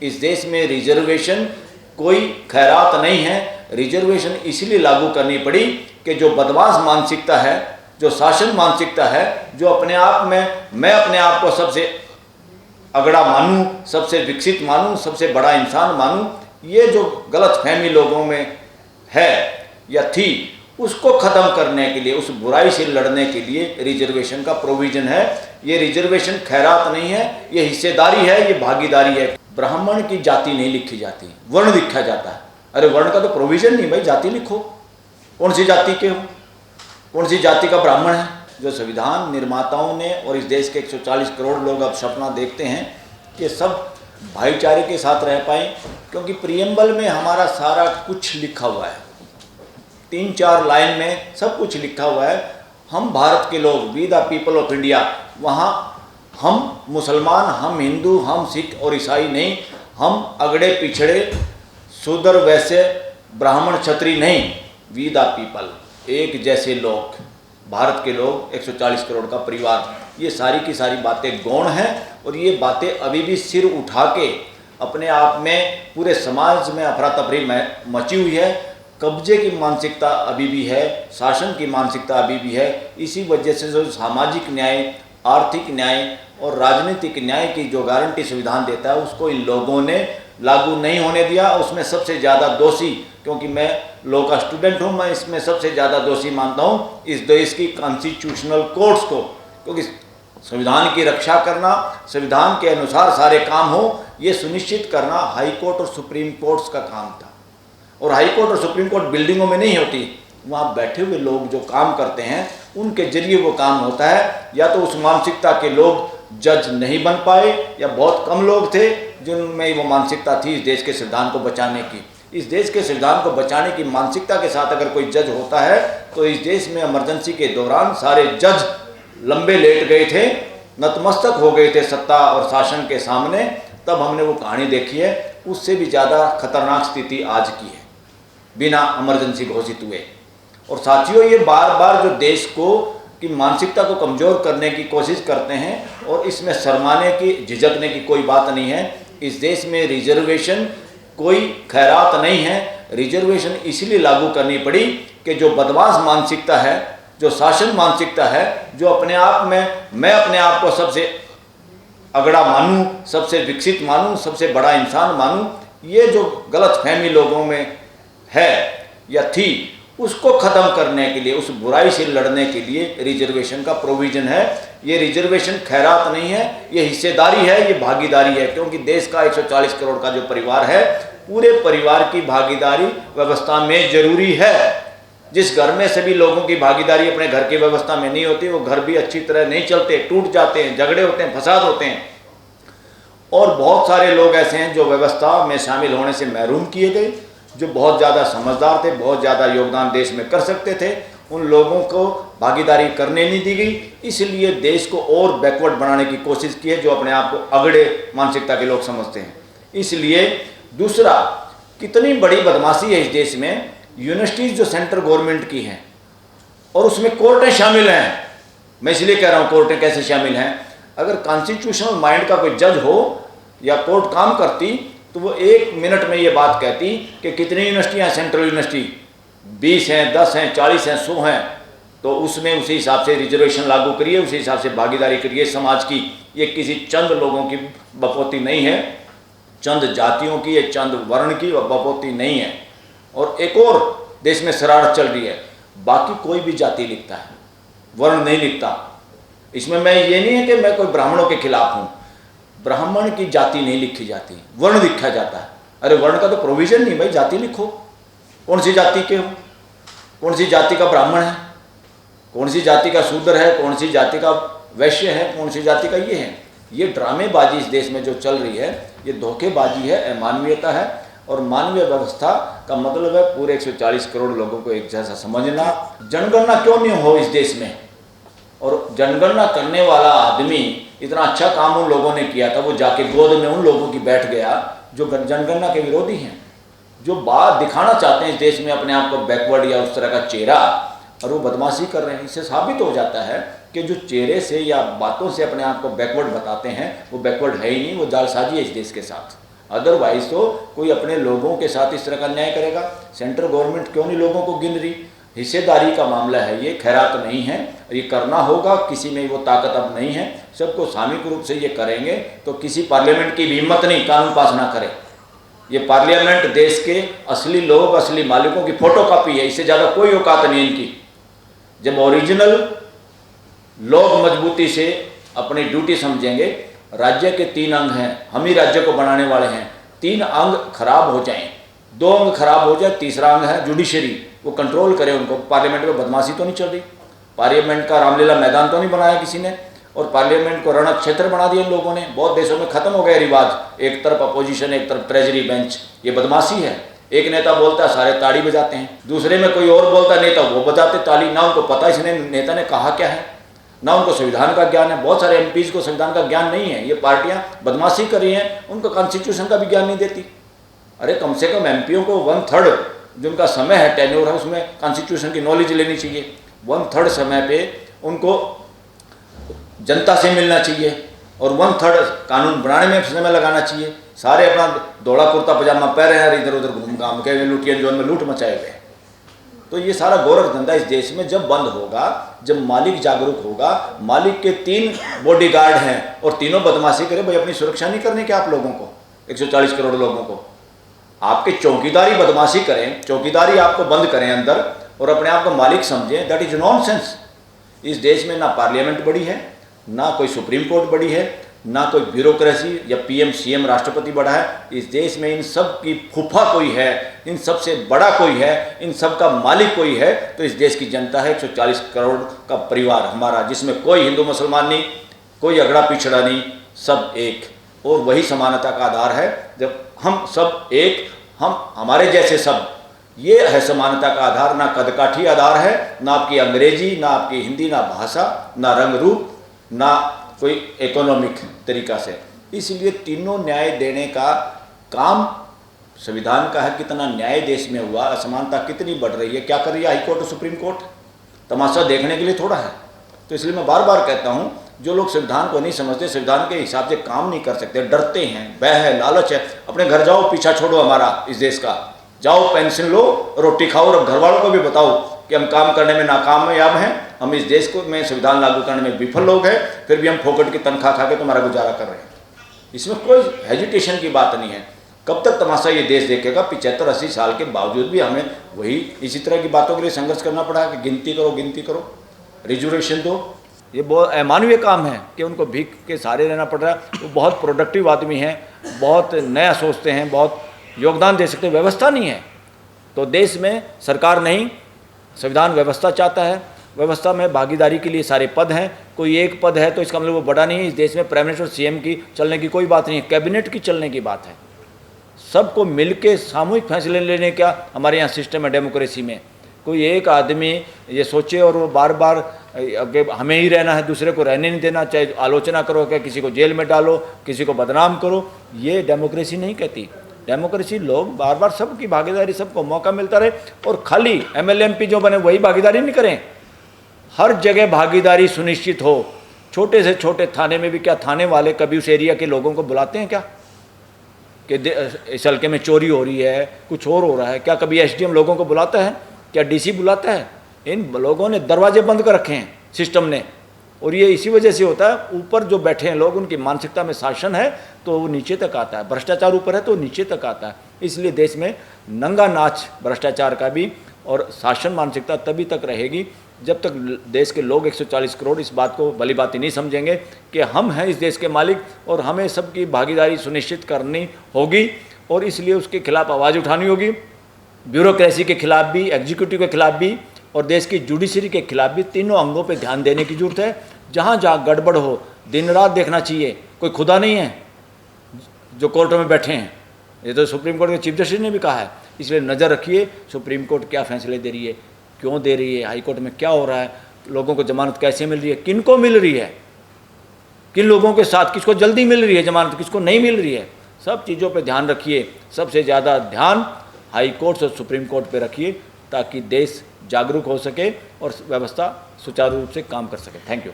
इस देश में रिजर्वेशन कोई खैरात नहीं है। रिजर्वेशन इसलिए लागू करनी पड़ी कि जो बदमाश मानसिकता है, जो शासन मानसिकता है, जो अपने आप में मैं अपने आप को सबसे अगड़ा मानूं, सबसे विकसित मानूं, सबसे बड़ा इंसान मानूं, ये जो गलत फहमी लोगों में है या थी, उसको ख़त्म करने के लिए, उस बुराई से लड़ने के लिए रिजर्वेशन का प्रोविज़न है। ये रिजर्वेशन खैरात नहीं है, ये हिस्सेदारी है, ये भागीदारी है। ब्राह्मण की जाति नहीं लिखी जाती, वर्ण लिखा जाता है। अरे वर्ण का तो प्रोविज़न नहीं भाई, जाति लिखो। कौन सी जाति के हो, कौन सी जाति का ब्राह्मण है? जो संविधान निर्माताओं ने और इस देश के 140 करोड़ लोग अब सपना देखते हैं कि सब भाईचारे के साथ रह पाएँ, क्योंकि प्रियम्बल में हमारा सारा कुछ लिखा हुआ है, 3-4 लाइन में सब कुछ लिखा हुआ है। हम भारत के लोग, we the people of India, वहाँ हम मुसलमान, हम हिंदू, हम सिख और ईसाई नहीं, हम अगड़े पिछड़े शूद्र वैश्य ब्राह्मण क्षत्रिय नहीं, वी द पीपल, एक जैसे लोग, भारत के लोग, 140 करोड़ का परिवार। ये सारी की सारी बातें गौण हैं और ये बातें अभी भी सिर उठा के अपने आप में पूरे समाज में अफरा तफरी मची हुई है। कब्जे की मानसिकता अभी भी है, शासन की मानसिकता अभी भी है। इसी वजह से जो सामाजिक न्याय, आर्थिक न्याय और राजनीतिक न्याय की जो गारंटी संविधान देता है, उसको इन लोगों ने लागू नहीं होने दिया। उसमें सबसे ज़्यादा दोषी, क्योंकि मैं लॉ का स्टूडेंट हूँ, मैं इसमें सबसे ज़्यादा दोषी मानता हूँ इस देश की कॉन्स्टिट्यूशनल कोर्ट्स को, क्योंकि संविधान की रक्षा करना, संविधान के अनुसार सारे काम हो, ये सुनिश्चित करना हाई कोर्ट और सुप्रीम कोर्ट्स का काम था। और हाई कोर्ट और सुप्रीम कोर्ट बिल्डिंगों में नहीं होती, वहाँ बैठे हुए लोग जो काम करते हैं उनके जरिए वो काम होता है। या तो उस मानसिकता के लोग जज नहीं बन पाए, या बहुत कम लोग थे जिनमें वो मानसिकता थी इस देश के संविधान को बचाने की। इस देश के संविधान को बचाने की मानसिकता के साथ अगर कोई जज होता है तो इस देश में इमरजेंसी के दौरान सारे जज लंबे लेट गए थे, नतमस्तक हो गए थे सत्ता और शासन के सामने। तब हमने वो कहानी देखी है। उससे भी ज़्यादा खतरनाक स्थिति आज की है, बिना इमरजेंसी घोषित हुए। और साथियों, ये बार बार जो देश को की मानसिकता को कमज़ोर करने की कोशिश करते हैं, और इसमें शर्माने की, झिझकने की कोई बात नहीं है। इस देश में रिजर्वेशन कोई खैरात नहीं है। रिजर्वेशन इसलिए लागू करनी पड़ी कि जो बदमाश मानसिकता है, जो शासन मानसिकता है, जो अपने आप में मैं अपने आप को सबसे अगड़ा मानूं, सबसे विकसित मानूं, सबसे बड़ा इंसान मानूं, ये जो गलत फहमी लोगों में है या थी, उसको ख़त्म करने के लिए, उस बुराई से लड़ने के लिए रिजर्वेशन का प्रोविज़न है। ये रिजर्वेशन खैरात नहीं है, ये हिस्सेदारी है, ये भागीदारी है। क्योंकि देश का 140 करोड़ का जो परिवार है, पूरे परिवार की भागीदारी व्यवस्था में ज़रूरी है। जिस घर में सभी लोगों की भागीदारी अपने घर की व्यवस्था में नहीं होती, वो घर भी अच्छी तरह नहीं चलते, टूट जाते हैं, झगड़े होते हैं, फसाद होते हैं। और बहुत सारे लोग ऐसे हैं जो व्यवस्था में शामिल होने से महरूम किए गए, जो बहुत ज़्यादा समझदार थे, बहुत ज़्यादा योगदान देश में कर सकते थे, उन लोगों को भागीदारी करने नहीं दी गई। इसलिए देश को और बैकवर्ड बनाने की कोशिश की है, जो अपने आप को अगड़े मानसिकता के लोग समझते हैं। इसलिए दूसरा, कितनी बड़ी बदमाशी है इस देश में। यूनिवर्सिटीज़ जो सेंट्रल गवर्नमेंट की हैं और उसमें कोर्टें शामिल हैं। मैं इसलिए कह रहा हूँ कोर्टें कैसे शामिल हैं। अगर कॉन्स्टिट्यूशनल माइंड का कोई जज हो या कोर्ट काम करती तो वो 1 मिनट में ये बात कहती कि कितनी यूनिवर्सिटियाँ, सेंट्रल यूनिवर्सिटी 20 हैं, 10 हैं, 40 हैं, 100 हैं, तो उसमें उसी हिसाब से रिजर्वेशन लागू करिए, उसी हिसाब से भागीदारी करिए समाज की। ये किसी चंद लोगों की बपौती नहीं है, चंद जातियों की, ये चंद वर्ण की बपौती नहीं है। और एक और देश में शरारत चल रही है, बाकी कोई भी जाति लिखता है, वर्ण नहीं लिखता। इसमें मैं ये नहीं है कि मैं कोई ब्राह्मणों के खिलाफ हूँ, ब्राह्मण की जाति नहीं लिखी जाती, वर्ण लिखा जाता है। अरे वर्ण का तो प्रोविज़न नहीं भाई, जाति लिखो। कौन सी जाति के हो, कौन सी जाति का ब्राह्मण है, कौन सी जाति का शूद्र है, कौन सी जाति का वैश्य है, कौन सी जाति का ये है। ये ड्रामेबाजी इस देश में जो चल रही है, ये धोखेबाजी है, अमानवीयता है। और मानवीय व्यवस्था का मतलब है पूरे 140 करोड़ लोगों को एक जैसा समझना। जनगणना क्यों नहीं हो इस देश में? और जनगणना करने वाला आदमी, इतना अच्छा काम उन लोगों ने किया था, वो जाके गोद में उन लोगों की बैठ गया जो जनगणना के विरोधी हैं, जो बात दिखाना चाहते हैं इस देश में अपने आप को बैकवर्ड या उस तरह का चेहरा, और वो बदमाशी कर रहे हैं। इससे साबित हो जाता है कि जो चेहरे से या बातों से अपने आप को बैकवर्ड बताते हैं, वो बैकवर्ड है ही नहीं, वो जालसाजी है इस देश के साथ। अदरवाइज तो कोई अपने लोगों के साथ इस तरह का अन्याय करेगा। सेंट्रल गवर्नमेंट क्यों नहीं लोगों को गिन रही? हिस्सेदारी का मामला है ये, खैरात नहीं है। ये करना होगा, किसी में वो ताकत अब नहीं है। सबको सामूहिक रूप से ये करेंगे तो किसी पार्लियामेंट की भी हिम्मत नहीं कानून पास ना करे। ये पार्लियामेंट देश के असली लोग, असली मालिकों की फोटोकॉपी है, इससे ज़्यादा कोई औकात नहीं इनकी। जब ओरिजिनल लोग मजबूती से अपनी ड्यूटी समझेंगे, राज्य के 3 अंग हैं, हम ही राज्य को बनाने वाले हैं, 3 अंग खराब हो जाएं, 2 अंग खराब हो जाए, तीसरा अंग है जुडिशरी, वो कंट्रोल करे उनको। पार्लियामेंट में बदमाशी तो नहीं चल रही, पार्लियामेंट का रामलीला मैदान तो नहीं बनाया किसी ने, और पार्लियामेंट को रण क्षेत्र बना दिया इन लोगों ने। बहुत देशों में खत्म हो गया रिवाज, एक तरफ अपोजिशन, एक तरफ ट्रेजरी बेंच। ये बदमाशी है। एक नेता बोलता है सारे ताड़ी बजाते हैं, दूसरे में कोई और बोलता नेता वो बजाते ताली। ना उनको पता इसने नेता ने कहा क्या है, ना उनको संविधान का ज्ञान है। बहुत सारे एमपीज को संविधान का ज्ञान नहीं है। ये पार्टियां बदमाशी कर रही हैं, उनको कॉन्स्टिट्यूशन का भी ज्ञान नहीं देती। अरे कम से कम एमपीओं को 1/3 जो उनका समय है, टेन्योर है, उसमें कॉन्स्टिट्यूशन की नॉलेज लेनी चाहिए। 1/3 समय पे उनको जनता से मिलना चाहिए और 1/3 कानून बनाने में समय लगाना चाहिए। सारे अपना दौड़ा कुर्ता पजामा पहने हैं, इधर उधर घूम घाम के लुटियन जोन में लूट मचाए हुए। तो ये सारा गोरख धंधा इस देश में जब बंद होगा, जब मालिक जागरूक होगा, मालिक के 3 बॉडीगार्ड हैं और तीनों बदमाशी करें, भाई अपनी सुरक्षा नहीं करनी क्या आप लोगों को, 140 करोड़ लोगों को? आपके चौकीदारी बदमाशी करें, चौकीदारी आपको बंद करें अंदर और अपने आप को मालिक समझें, दैट इज नॉनसेंस। इस देश में ना पार्लियामेंट बड़ी है, ना कोई सुप्रीम कोर्ट बड़ी है, ना कोई ब्यूरोक्रेसी या पीएम सीएम राष्ट्रपति बड़ा है। इस देश में इन सब की फूफा कोई है, इन सब से बड़ा कोई है, इन सब का मालिक कोई है, तो इस देश की जनता है। 140 करोड़ का परिवार हमारा, जिसमें कोई हिंदू मुसलमान नहीं, कोई अगड़ा पिछड़ा नहीं, सब एक। और वही समानता का आधार है। जब हम सब एक, हम हमारे जैसे सब, ये है समानता का आधार। ना कदकाठी आधार है, ना आपकी अंग्रेजी, ना आपकी हिंदी, ना भाषा, ना रंग रूप, ना कोई इकोनॉमिक तरीका से। इसलिए तीनों न्याय देने का काम संविधान का है। कितना न्याय देश में हुआ, असमानता कितनी बढ़ रही है, क्या कर रही है हाई कोर्ट और सुप्रीम कोर्ट? तमाशा देखने के लिए थोड़ा है। तो इसलिए मैं बार बार कहता हूँ, जो लोग संविधान को नहीं समझते, संविधान के हिसाब से काम नहीं कर सकते, डरते हैं, भय है, लालच है, अपने घर जाओ, पीछा छोड़ो हमारा इस देश का, जाओ पेंशन लो, रोटी खाओ और घर वालों को भी बताओ कि हम काम करने में नाकामयाब हैं, हम इस देश को में संविधान लागू करने में विफल लोग हैं, फिर भी हम फोकट की तनख्वाह खा के तुम्हारा गुजारा कर रहे हैं। इसमें कोई हेजिटेशन की बात नहीं है। कब तक तमाशा ये देश देखेगा? 75-80 साल के बावजूद भी हमें वही इसी तरह की बातों के लिए संघर्ष करना पड़ा कि गिनती करो, गिनती करो, रिजर्वेशन दो। ये बहुत अमानवीय काम है कि उनको भीख के सहारे रहना पड़ रहा है। वो बहुत प्रोडक्टिव आदमी हैं, बहुत नया सोचते हैं, बहुत योगदान दे सकते हैं। व्यवस्था नहीं है तो देश में सरकार नहीं, संविधान व्यवस्था चाहता है। व्यवस्था में भागीदारी के लिए सारे पद हैं। कोई एक पद है तो इसका मतलब वो बड़ा नहीं है। इस देश में प्राइम मिनिस्टर सीएम की चलने की कोई बात नहीं है, कैबिनेट की चलने की बात है। सबको मिलके सामूहिक फैसले लेने का हमारे यहाँ सिस्टम है डेमोक्रेसी में। कोई एक आदमी ये सोचे और वो बार बार हमें ही रहना है, दूसरे को रहने नहीं देना, चाहे आलोचना करो, क्या किसी को जेल में डालो, किसी को बदनाम करो, ये डेमोक्रेसी नहीं कहती। डेमोक्रेसी लोग बार बार सबकी भागीदारी, सबको मौका मिलता रहे। और खाली एमएलए एमपी जो बने वही भागीदारी नहीं करें, हर जगह भागीदारी सुनिश्चित हो। छोटे से छोटे थाने में भी क्या थाने वाले कभी उस एरिया के लोगों को बुलाते हैं क्या कि इस हल्के में चोरी हो रही है, कुछ और हो रहा है? क्या कभी एसडीएम लोगों को बुलाता है? क्या डीसी बुलाता है? इन लोगों ने दरवाजे बंद कर रखे हैं सिस्टम ने। और ये इसी वजह से होता है, ऊपर जो बैठे हैं लोग, उनकी मानसिकता में शासन है तो वो नीचे तक आता है। भ्रष्टाचार ऊपर है तो नीचे तक आता है। इसलिए देश में नंगा नाच भ्रष्टाचार का भी और शासन मानसिकता तभी तक रहेगी जब तक देश के लोग 140 करोड़ इस बात को भली बात नहीं समझेंगे कि हम हैं इस देश के मालिक और हमें सबकी भागीदारी सुनिश्चित करनी होगी। और इसलिए उसके खिलाफ आवाज़ उठानी होगी, ब्यूरोक्रेसी के खिलाफ भी, एग्जीक्यूटिव के खिलाफ भी और देश की जुडिशरी के खिलाफ भी। तीनों अंगों पे ध्यान देने की जरूरत है। जहाँ जहाँ गड़बड़ हो दिन रात देखना चाहिए। कोई खुदा नहीं है जो कोर्टों में बैठे हैं, ये तो सुप्रीम कोर्ट के चीफ जस्टिस ने भी कहा है। इसलिए नज़र रखिए सुप्रीम कोर्ट क्या फैसले दे रही है, क्यों दे रही है, हाई कोर्ट में क्या हो रहा है, लोगों को जमानत कैसे मिल रही है, किन को मिल रही है, किन लोगों के साथ, किसको जल्दी मिल रही है जमानत, किसको नहीं मिल रही है। सब चीज़ों पे ध्यान रखिए। सबसे ज़्यादा ध्यान हाई कोर्ट और सुप्रीम कोर्ट पे रखिए ताकि देश जागरूक हो सके और व्यवस्था सुचारू रूप से काम कर सके। Thank you.